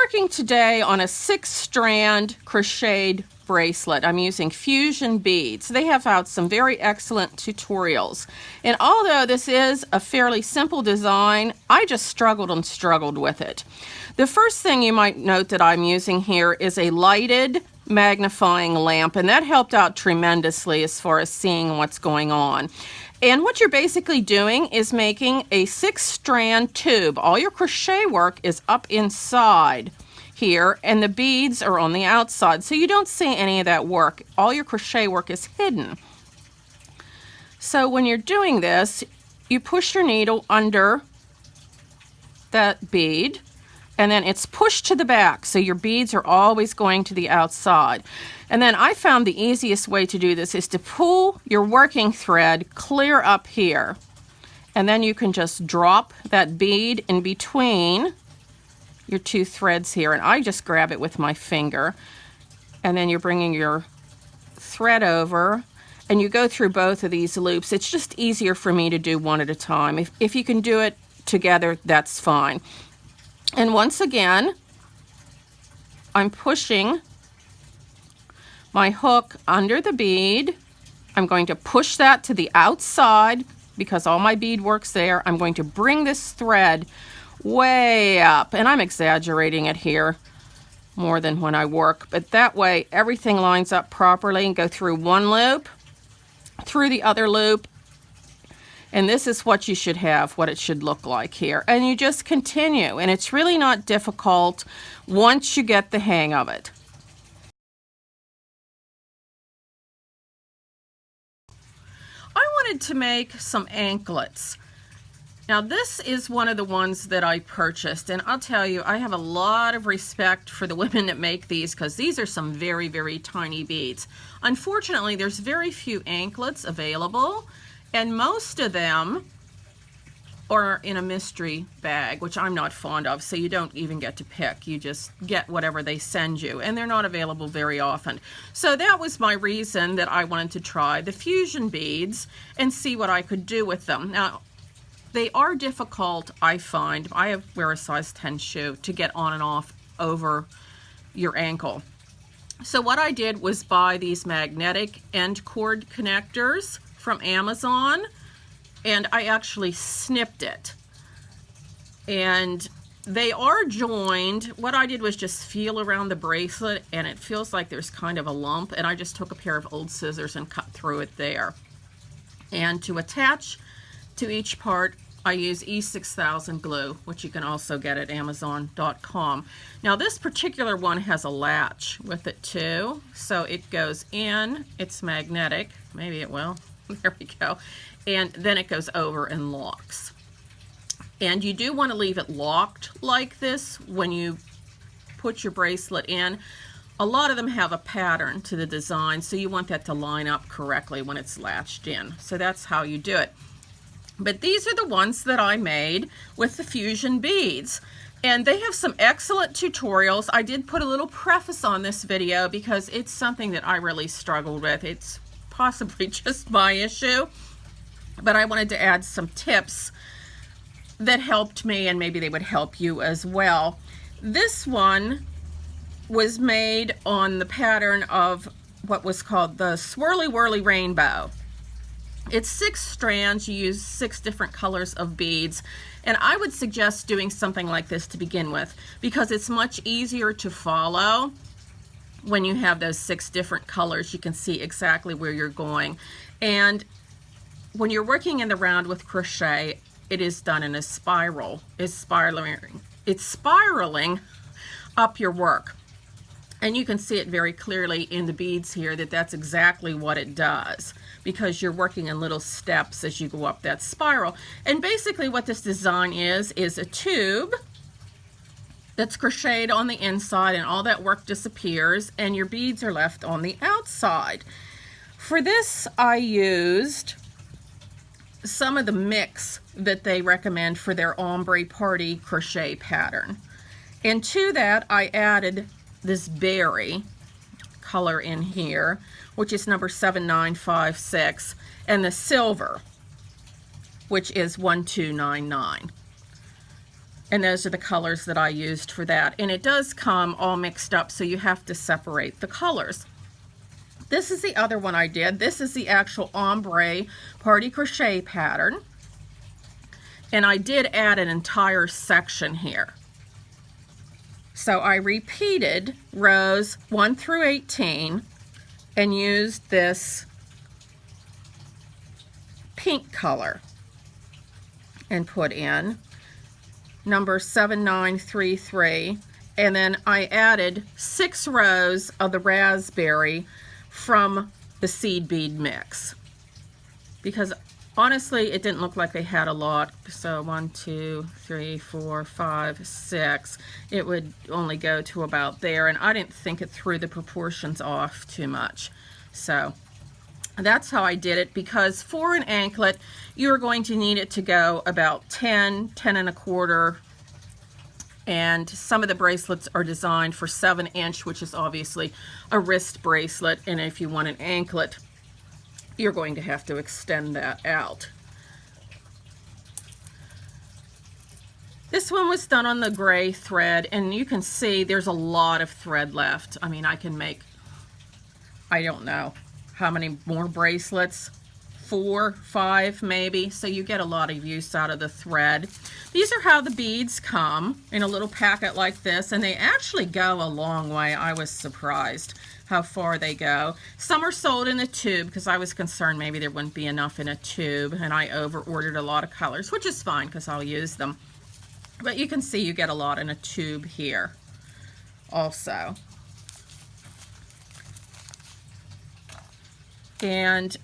working today on a 6-strand crocheted bracelet. I'm using fusion beads. They have out some very excellent tutorials. And although this is a fairly simple design, I just struggled with it. The first thing you might note that I'm using here is a lighted magnifying lamp, and that helped out tremendously as far as seeing what's going on. And what you're basically doing is making a 6-strand tube. All your crochet work is up inside here, and the beads are on the outside, so you don't see any of that work. All your crochet work is hidden. So when you're doing this, you push your needle under that bead, and then it's pushed to the back, so your beads are always going to the outside. And then I found the easiest way to do this is to pull your working thread clear up here, and then you can just drop that bead in between your two threads here, and I just grab it with my finger, and then you're bringing your thread over, and you go through both of these loops. It's just easier for me to do one at a time. If you can do it together, that's fine. And once again, I'm pushing my hook under the bead. I'm going to push that to the outside because all my bead work's there. I'm going to bring this thread way up, and I'm exaggerating it here more than when I work, but that way everything lines up properly, and go through one loop, through the other loop, and this is what you should have, what it should look like here. And you just continue, and it's really not difficult once you get the hang of it. I wanted to make some anklets. Now this is one of the ones that I purchased, and I'll tell you, I have a lot of respect for the women that make these, because these are some very, very tiny beads. Unfortunately, there's very few anklets available, and most of them are in a mystery bag, which I'm not fond of, so you don't even get to pick. You just get whatever they send you, and they're not available very often. So that was my reason that I wanted to try the fusion beads and see what I could do with them. Now, they are difficult, I find. I wear a size 10 shoe to get on and off over your ankle. So what I did was buy these magnetic end cord connectors from Amazon, and I actually snipped it. And they are joined. What I did was just feel around the bracelet, and it feels like there's kind of a lump, and I just took a pair of old scissors and cut through it there. And to attach to each part, I use E6000 glue, which you can also get at Amazon.com. Now this particular one has a latch with it too, so it goes in, it's magnetic, maybe it will, there we go, and then it goes over and locks. And you do want to leave it locked like this when you put your bracelet in. A lot of them have a pattern to the design, so you want that to line up correctly when it's latched in. So that's how you do it. But these are the ones that I made with the fusion beads. And they have some excellent tutorials. I did put a little preface on this video because it's something that I really struggled with. It's possibly just my issue, but I wanted to add some tips that helped me, and maybe they would help you as well. This one was made on the pattern of what was called the Swirly Whirly Rainbow. It's 6 strands. You use 6 different colors of beads, and I would suggest doing something like this to begin with because it's much easier to follow. When you have those 6 different colors, you can see exactly where you're going. And when you're working in the round with crochet, it is done in a spiral. It's spiraling up your work. And you can see it very clearly in the beads here that that's exactly what it does, because you're working in little steps as you go up that spiral. And basically what this design is a tube that's crocheted on the inside, and all that work disappears and your beads are left on the outside. For this, I used some of the mix that they recommend for their ombre party crochet pattern. And to that, I added this berry color in here, which is number 7956, and the silver, which is 1299. And those are the colors that I used for that. And it does come all mixed up, so you have to separate the colors. This is the other one I did. This is the actual ombre party crochet pattern. And I did add an entire section here. So I repeated rows 1 through 18 and used this pink color and put in number 7933, and then I added 6 rows of the raspberry from the seed bead mix, because honestly it didn't look like they had a lot. So 1, 2, 3, 4, 5, 6, it would only go to about there, and I didn't think it threw the proportions off too much. So that's how I did it, because for an anklet you're going to need it to go about 10, 10 and a quarter, and some of the bracelets are designed for 7-inch, which is obviously a wrist bracelet, and if you want an anklet you're going to have to extend that out. This one was done on the gray thread, and you can see there's a lot of thread left. I mean, I can make, I don't know how many more bracelets, 4, 5 maybe, so you get a lot of use out of the thread. These are how the beads come in a little packet like this, and they actually go a long way. I was surprised how far they go. Some are sold in a tube because I was concerned maybe there wouldn't be enough in a tube, and I over ordered a lot of colors, which is fine because I'll use them. But you can see you get a lot in a tube here also. And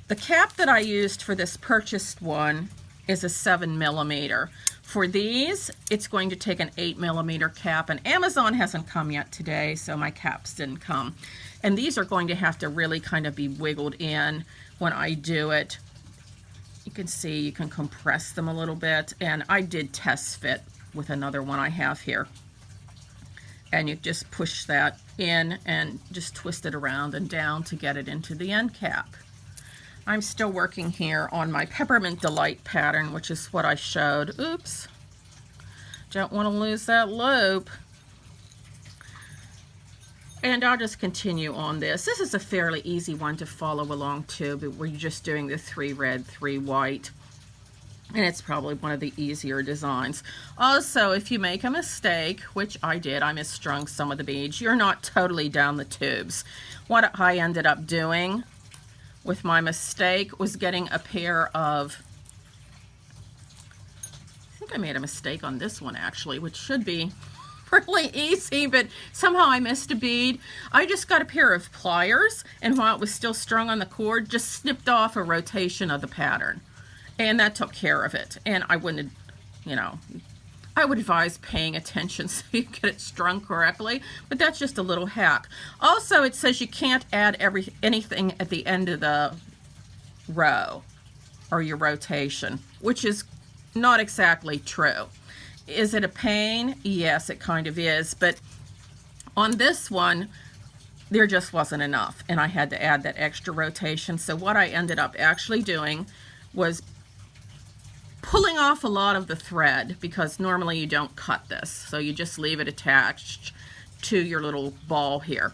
the cap that I used for this purchased one is a 7mm. For these, it's going to take an 8mm cap, and Amazon hasn't come yet today, so my caps didn't come. And these are going to have to really kind of be wiggled in when I do it. You can see you can compress them a little bit, and I did test fit with another one I have here. And you just push that in and just twist it around and down to get it into the end cap. I'm still working here on my Peppermint Delight pattern, which is what I showed. Oops, don't want to lose that loop. And I'll just continue on this. This is a fairly easy one to follow along to, but we're just doing the 3 red, 3 white. And it's probably one of the easier designs. Also, if you make a mistake, which I did, I misstrung some of the beads, you're not totally down the tubes. What I ended up doing with my mistake was getting a pair of, I think I made a mistake on this one actually, which should be really easy, but somehow I missed a bead. I just got a pair of pliers, and while it was still strung on the cord, just snipped off a rotation of the pattern. And that took care of it. And I wouldn't, you know, I would advise paying attention so you get it strung correctly, but that's just a little hack. Also, it says you can't add anything at the end of the row or your rotation, which is not exactly true. Is it a pain? Yes, it kind of is, but on this one, there just wasn't enough, and I had to add that extra rotation. So what I ended up actually doing was pulling off a lot of the thread, because normally you don't cut this, so you just leave it attached to your little ball here.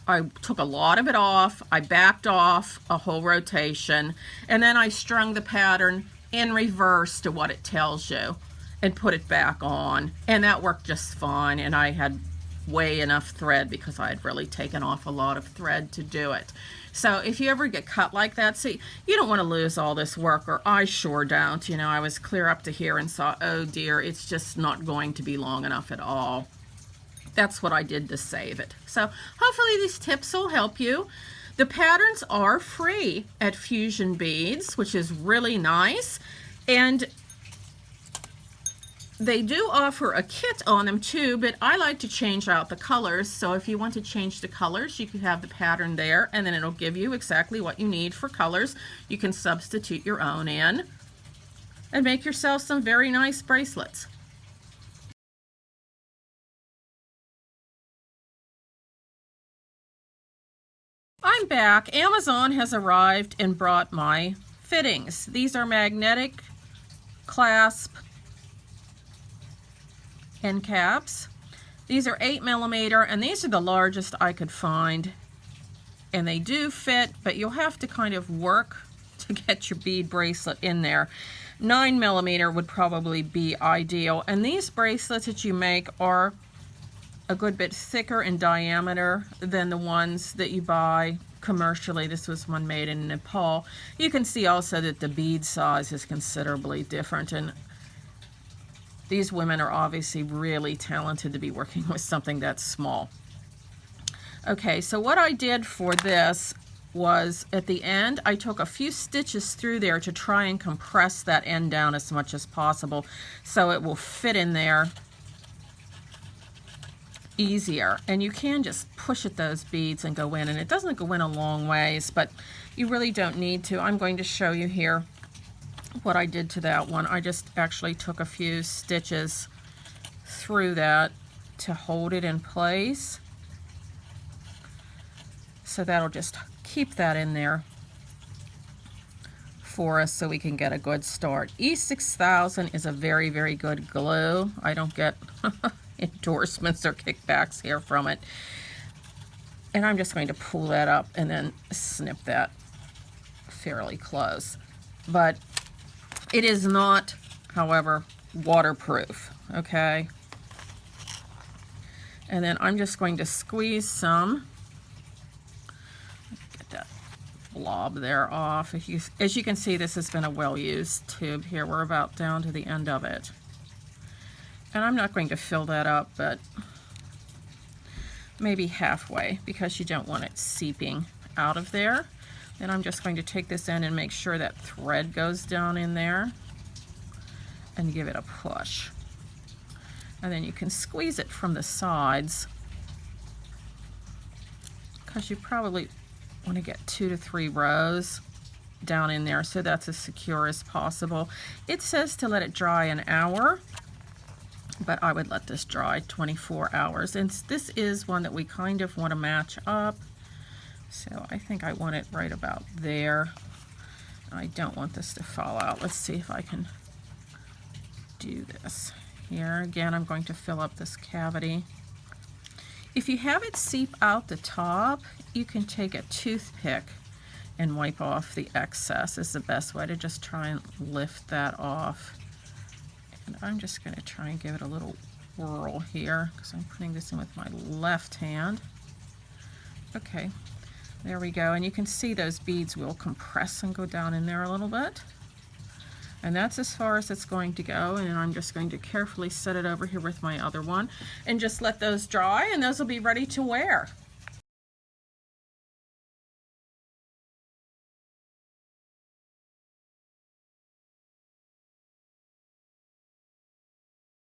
I took a lot of it off, I backed off a whole rotation, and then I strung the pattern in reverse to what it tells you and put it back on, and that worked just fine. And I had way enough thread because I had really taken off a lot of thread to do it. So if you ever get cut like that, see, you don't want to lose all this work, or I sure don't. You know, I was clear up to here and saw, oh dear, it's just not going to be long enough at all. That's what I did to save it. So hopefully these tips will help you. The patterns are free at Fusion Beads, which is really nice. And they do offer a kit on them too, but I like to change out the colors. So if you want to change the colors, you can have the pattern there, and then it'll give you exactly what you need for colors. You can substitute your own in and make yourself some very nice bracelets. I'm back. Amazon has arrived and brought my fittings. These are magnetic clasp end caps. These are 8mm, and these are the largest I could find. And they do fit, but you'll have to kind of work to get your bead bracelet in there. 9mm would probably be ideal. And these bracelets that you make are a good bit thicker in diameter than the ones that you buy commercially. This was one made in Nepal. You can see also that the bead size is considerably different, and these women are obviously really talented to be working with something that's small. Okay, so what I did for this was at the end, I took a few stitches through there to try and compress that end down as much as possible so it will fit in there easier. And you can just push at those beads and go in, and it doesn't go in a long ways, but you really don't need to. I'm going to show you here what I did to that one. I just actually took a few stitches through that to hold it in place. So that'll just keep that in there for us so we can get a good start. E6000 is a very, very good glue. I don't get endorsements or kickbacks here from it. And I'm just going to pull that up and then snip that fairly close. But it is not, however, waterproof, okay? And then I'm just going to squeeze some. Get that blob there off. As you can see, this has been a well-used tube here. We're about down to the end of it. And I'm not going to fill that up, but maybe halfway, because you don't want it seeping out of there. Then I'm just going to take this in and make sure that thread goes down in there and give it a push. And then you can squeeze it from the sides, because you probably want to get 2 to 3 rows down in there so that's as secure as possible. It says to let it dry an hour, but I would let this dry 24 hours. And this is one that we kind of want to match up. So I think I want it right about there. I don't want this to fall out. Let's see if I can do this. Here again, I'm going to fill up this cavity. If you have it seep out the top, you can take a toothpick and wipe off the excess. Is the best way to just try and lift that off. And I'm just going to try and give it a little whirl here because I'm putting this in with my left hand. Okay, there we go. And you can see those beads will compress and go down in there a little bit. And that's as far as it's going to go. And I'm just going to carefully set it over here with my other one and just let those dry, and those will be ready to wear.